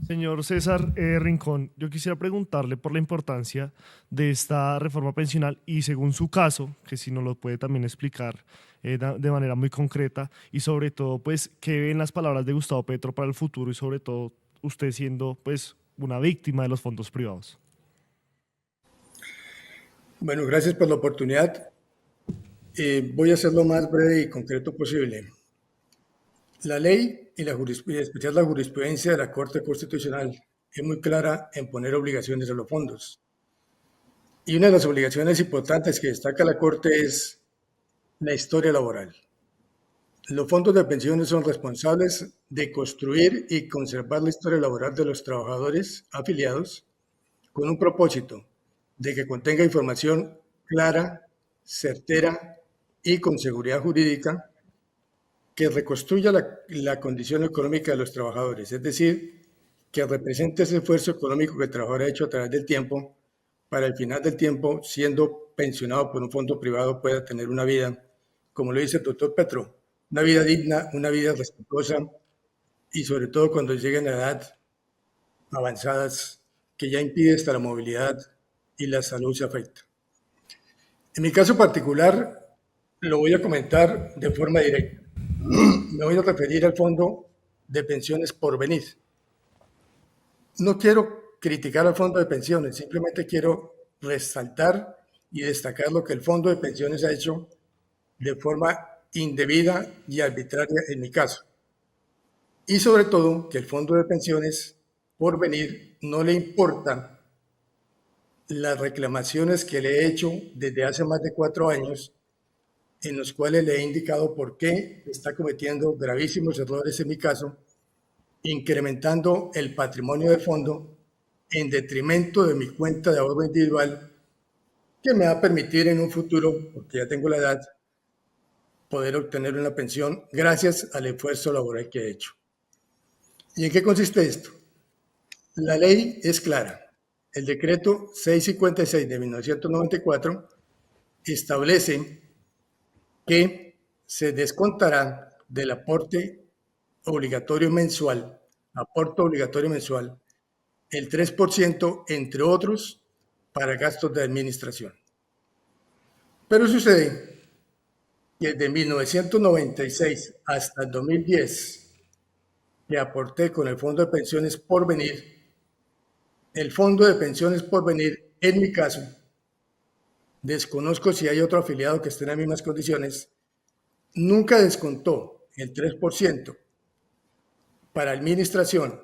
Señor César Rincón, yo quisiera preguntarle por la importancia de esta reforma pensional y según su caso, que si nos lo puede también explicar de manera muy concreta y sobre todo, pues, qué ven las palabras de Gustavo Petro para el futuro y sobre todo usted siendo, pues, una víctima de los fondos privados. Bueno, gracias por la oportunidad. Voy a ser lo más breve y concreto posible. La ley y en especial la jurisprudencia de la Corte Constitucional es muy clara en poner obligaciones a los fondos. Y una de las obligaciones importantes que destaca la Corte es la historia laboral. Los fondos de pensiones son responsables de construir y conservar la historia laboral de los trabajadores afiliados con un propósito de que contenga información clara, certera y con seguridad jurídica que reconstruya la condición económica de los trabajadores, es decir, que represente ese esfuerzo económico que el trabajador ha hecho a través del tiempo para el final del tiempo, siendo pensionado por un fondo privado, pueda tener una vida, como lo dice el doctor Petro, una vida digna, una vida respetuosa y sobre todo cuando lleguen a edad avanzadas que ya impide hasta la movilidad y la salud se afecta. En mi caso particular, lo voy a comentar de forma directa. Me voy a referir al Fondo de Pensiones Porvenir. No quiero criticar al Fondo de Pensiones, simplemente quiero resaltar y destacar lo que el Fondo de Pensiones ha hecho de forma indebida y arbitraria en mi caso. Y sobre todo que el Fondo de Pensiones Porvenir no le importa las reclamaciones que le he hecho desde hace más de 4 años, en los cuales le he indicado por qué está cometiendo gravísimos errores en mi caso, incrementando el patrimonio de fondo en detrimento de mi cuenta de ahorro individual, que me va a permitir en un futuro, porque ya tengo la edad, poder obtener una pensión gracias al esfuerzo laboral que he hecho. ¿Y en qué consiste esto? La ley es clara. El decreto 656 de 1994 establece que se descontará del aporte obligatorio mensual, el 3%, entre otros, para gastos de administración. Pero sucede que desde 1996 hasta el 2010, que aporté con el Fondo de Pensiones Porvenir, el Fondo de Pensiones Porvenir, en mi caso, desconozco si hay otro afiliado que esté en las mismas condiciones, nunca descontó el 3% para administración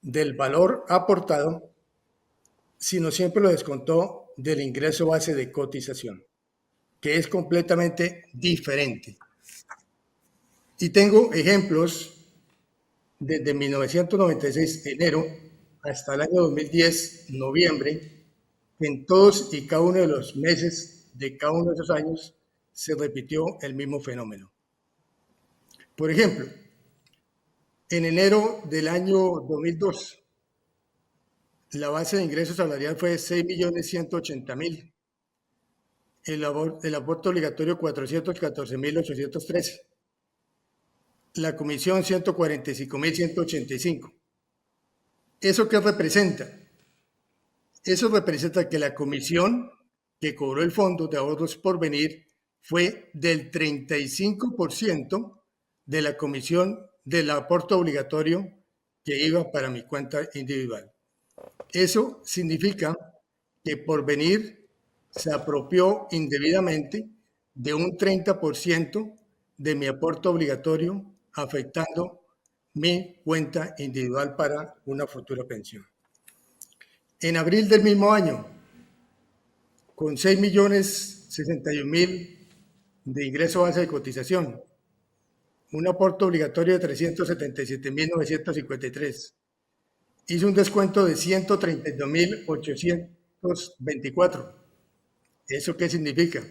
del valor aportado, sino siempre lo descontó del ingreso base de cotización, que es completamente diferente. Y tengo ejemplos desde 1996, enero, hasta el año 2010, noviembre, que en todos y cada uno de los meses de cada uno de esos años se repitió el mismo fenómeno. Por ejemplo, en enero del año 2002, la base de ingresos salarial fue 6.180.000. El aporte obligatorio 414.813. La comisión 145.185. ¿Eso qué representa? Eso representa que la comisión que cobró el Fondo de Ahorros Porvenir fue del 35% de la comisión del aporte obligatorio que iba para mi cuenta individual. Eso significa que Porvenir se apropió indebidamente de un 30% de mi aporte obligatorio, afectando mi cuenta individual para una futura pensión. En abril del mismo año, con 6.061.000 de ingreso base de cotización, un aporte obligatorio de 377.953, hizo un descuento de 132.824. ¿Eso qué significa?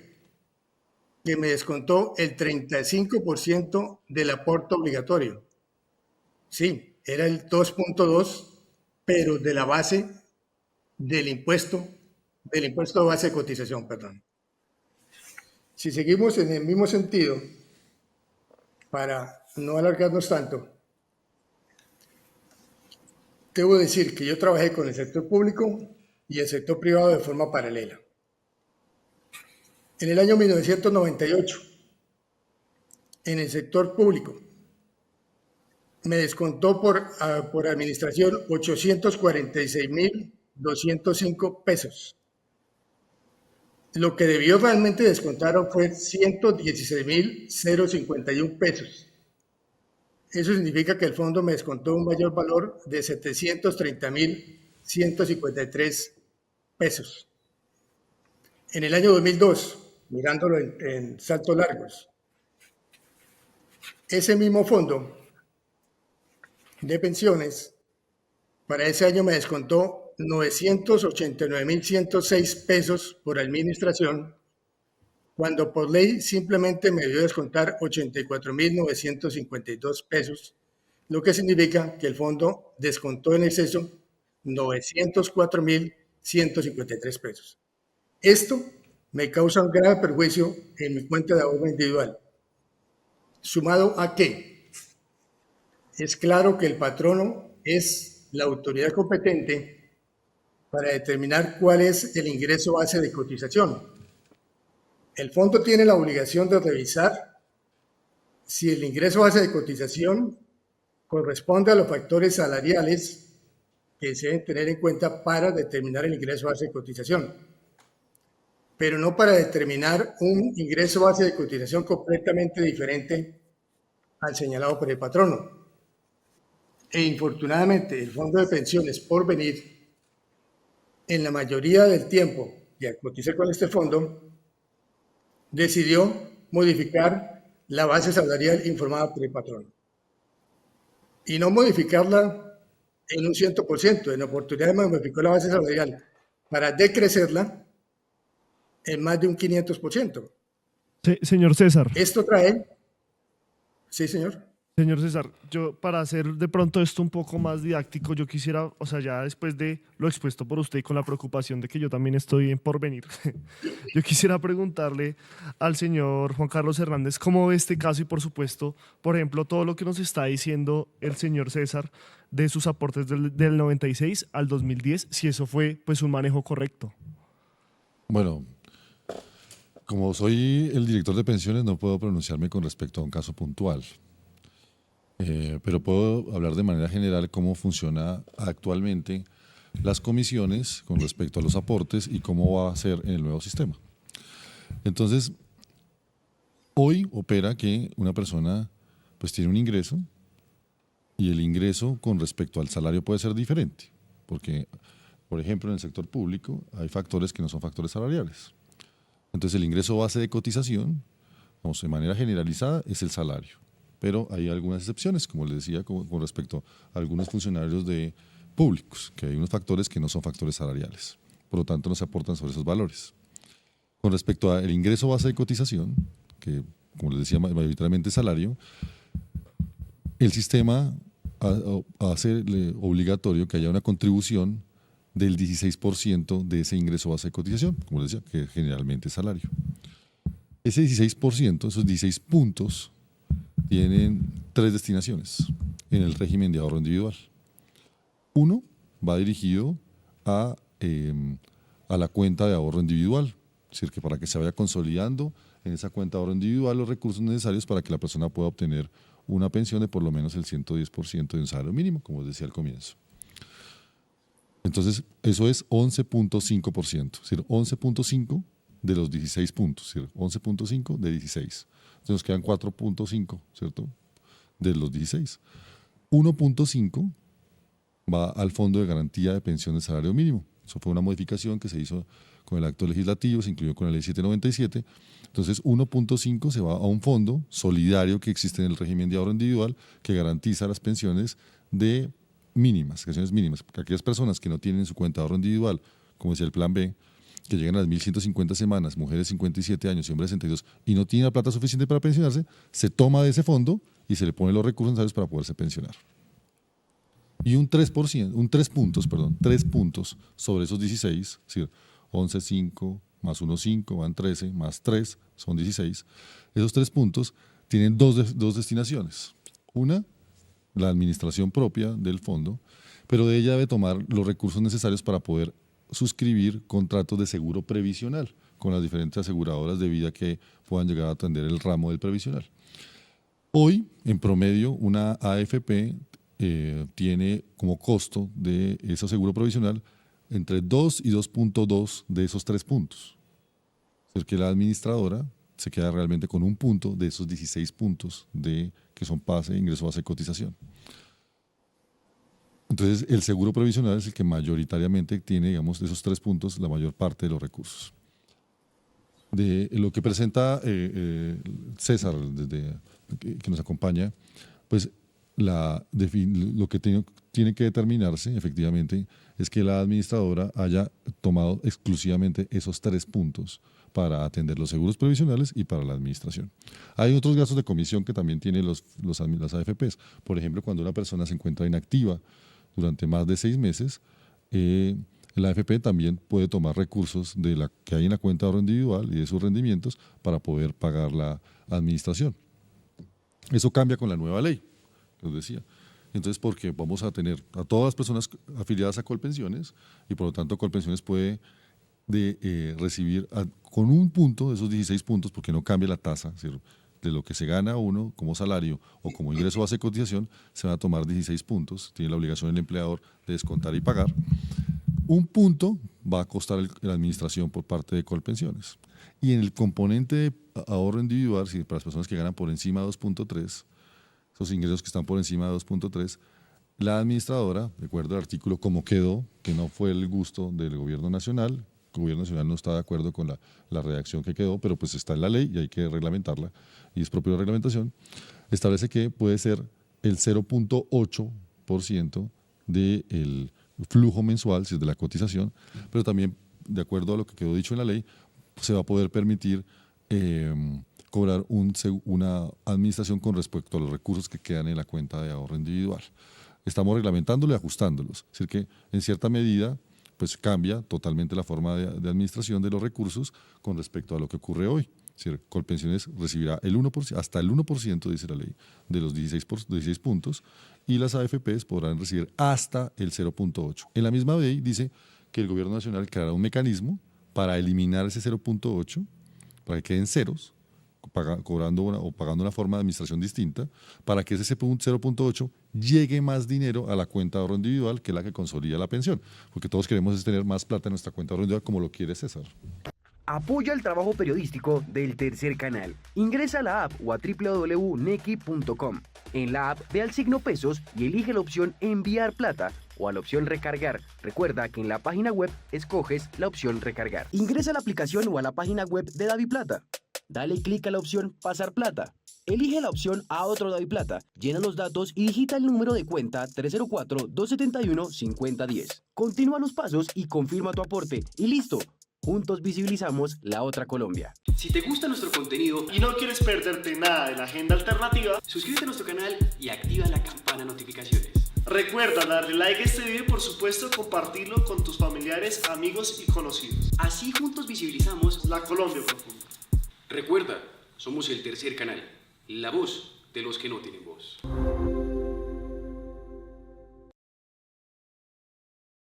Que me descontó el 35% del aporte obligatorio. Sí, era el 2.2, pero de la base del impuesto de base de cotización, perdón. Si seguimos en el mismo sentido, para no alargarnos tanto, Debo decir que yo trabajé con el sector público y el sector privado de forma paralela. En el año 1998, en el sector público, me descontó por administración 846.205 pesos. Lo que debió realmente descontar fue 116.051 pesos. Eso significa que el fondo me descontó un mayor valor de 730.153 pesos. En el año 2002, mirándolo en saltos largos, ese mismo fondo de pensiones para ese año me descontó 989.106 pesos por administración, cuando por ley simplemente me debió descontar 84.952 pesos, lo que significa que el fondo descontó en exceso 904.153 pesos. Esto me causa un grave perjuicio en mi cuenta de ahorro individual. Sumado a que es claro que el patrono es la autoridad competente para determinar cuál es el ingreso base de cotización. El fondo tiene la obligación de revisar si el ingreso base de cotización corresponde a los factores salariales que se deben tener en cuenta para determinar el ingreso base de cotización, pero no para determinar un ingreso base de cotización completamente diferente al señalado por el patrono. E infortunadamente, el Fondo de Pensiones Porvenir, en la mayoría del tiempo que coticé con este fondo, decidió modificar la base salarial informada por el patrono. Y no modificarla en un 100%, en oportunidad modificó la base salarial para decrecerla en más de un 500%. Sí, señor César. Esto trae... Sí, señor. Señor César, yo para hacer de pronto esto un poco más didáctico, yo quisiera, o sea, ya después de lo expuesto por usted y con la preocupación de que yo también estoy en porvenir, yo quisiera preguntarle al señor Juan Carlos Hernández cómo ve este caso y por supuesto, por ejemplo, todo lo que nos está diciendo el señor César de sus aportes del 96 al 2010, si eso fue pues un manejo correcto. Bueno, como soy el director de pensiones, no puedo pronunciarme con respecto a un caso puntual. Pero puedo hablar de manera general cómo funciona actualmente las comisiones con respecto a los aportes y cómo va a ser en el nuevo sistema. Entonces, hoy opera que una persona pues tiene un ingreso y el ingreso con respecto al salario puede ser diferente, porque, por ejemplo, en el sector público hay factores que no son factores salariales. Entonces, el ingreso base de cotización, de manera generalizada, es el salario. Pero hay algunas excepciones, como les decía, con respecto a algunos funcionarios públicos, que hay unos factores que no son factores salariales. Por lo tanto, no se aportan sobre esos valores. Con respecto al ingreso base de cotización, que, como les decía, mayoritariamente es salario, el sistema hace obligatorio que haya una contribución del 16% de ese ingreso base de cotización, como les decía, que generalmente es salario. Ese 16%, esos 16 puntos, tienen 3 destinaciones en el régimen de ahorro individual. Uno va dirigido a la cuenta de ahorro individual, es decir, que para que se vaya consolidando en esa cuenta de ahorro individual los recursos necesarios para que la persona pueda obtener una pensión de por lo menos el 110% de un salario mínimo, como les decía al comienzo. Entonces, eso es 11.5%, es decir, 11.5 de los 16 puntos, es decir, 11.5 de 16. Entonces nos quedan 4.5, ¿cierto? De los 16. 1.5 va al Fondo de Garantía de Pensión de Salario Mínimo. Eso fue una modificación que se hizo con el acto legislativo, se incluyó con la ley 797. Entonces 1.5 se va a un fondo solidario que existe en el régimen de ahorro individual que garantiza las pensiones de mínimas, pensiones mínimas. Porque aquellas personas que no tienen su cuenta de ahorro individual, como decía el Plan B, que llegan a las 1.150 semanas, mujeres 57 años y hombres 62, y no tienen la plata suficiente para pensionarse, se toma de ese fondo y se le ponen los recursos necesarios para poderse pensionar. Y un 3 puntos sobre esos 16, es decir, 11,5 más 1,5 van 13, más 3 son 16. Esos 3 puntos tienen dos destinaciones. Una, la administración propia del fondo, pero de ella debe tomar los recursos necesarios para poder suscribir contratos de seguro previsional con las diferentes aseguradoras de vida que puedan llegar a atender el ramo del previsional. Hoy, en promedio, una AFP tiene como costo de ese seguro provisional entre 2 y 2.2 de esos 3 puntos. Es decir, que la administradora se queda realmente con un punto de esos 16 puntos que son pase, ingreso, base, cotización. Entonces, el seguro provisional es el que mayoritariamente tiene, digamos, de esos 3 puntos, la mayor parte de los recursos. De lo que presenta César, que nos acompaña, pues lo que tiene que determinarse, efectivamente, es que la administradora haya tomado exclusivamente esos 3 puntos para atender los seguros previsionales y para la administración. Hay otros gastos de comisión que también tienen las AFPs. Por ejemplo, cuando una persona se encuentra inactiva durante más de 6 meses, la AFP también puede tomar recursos que hay en la cuenta de ahorro individual y de sus rendimientos para poder pagar la administración. Eso cambia con la nueva ley, les decía. Entonces, porque vamos a tener a todas las personas afiliadas a Colpensiones y por lo tanto Colpensiones puede recibir con un punto de esos 16 puntos, porque no cambia la tasa, es decir, de lo que se gana uno como salario o como ingreso base de cotización, se van a tomar 16 puntos, tiene la obligación el empleador de descontar y pagar. Un punto va a costar la administración por parte de Colpensiones. Y en el componente de ahorro individual, para las personas que ganan por encima de 2.3, esos ingresos que están por encima de 2.3, la administradora, de acuerdo al artículo como quedó, que no fue el gusto del gobierno nacional, el gobierno nacional no está de acuerdo con la redacción que quedó, pero pues está en la ley y hay que reglamentarla, y es propio de la reglamentación, establece que puede ser el 0.8% del flujo mensual, si es de la cotización, pero también, de acuerdo a lo que quedó dicho en la ley, se va a poder permitir cobrar una administración con respecto a los recursos que quedan en la cuenta de ahorro individual. Estamos reglamentándolo y ajustándolos. Es decir, que en cierta medida pues cambia totalmente la forma de administración de los recursos con respecto a lo que ocurre hoy. Es decir, Colpensiones recibirá hasta el 1%, dice la ley, de los 16 puntos, y las AFPs podrán recibir hasta el 0.8. En la misma ley dice que el gobierno nacional creará un mecanismo para eliminar ese 0.8, para que queden ceros, cobrando o pagando una forma de administración distinta, para que ese 0.8 llegue más dinero a la cuenta de ahorro individual, que es la que consolida la pensión, porque todos queremos tener más plata en nuestra cuenta de ahorro individual, como lo quiere César. Apoya el trabajo periodístico del Tercer Canal. Ingresa a la app o a www.nequi.com. En la app ve al signo pesos y elige la opción enviar plata o a la opción recargar. Recuerda que en la página web escoges la opción recargar. Ingresa a la aplicación o a la página web de DaviPlata. Dale clic a la opción pasar plata. Elige la opción a otro DaviPlata, llena los datos y digita el número de cuenta 304-271-5010. Continúa los pasos y confirma tu aporte y listo. Juntos visibilizamos la otra Colombia. Si te gusta nuestro contenido Y no quieres perderte nada de la agenda alternativa, suscríbete a nuestro canal y activa la campana de notificaciones. recuerda darle like a este video y por supuesto compartirlo con tus familiares, amigos y conocidos. Así juntos visibilizamos. La Colombia profunda. Recuerda, somos el Tercer Canal, la voz de los que no tienen voz.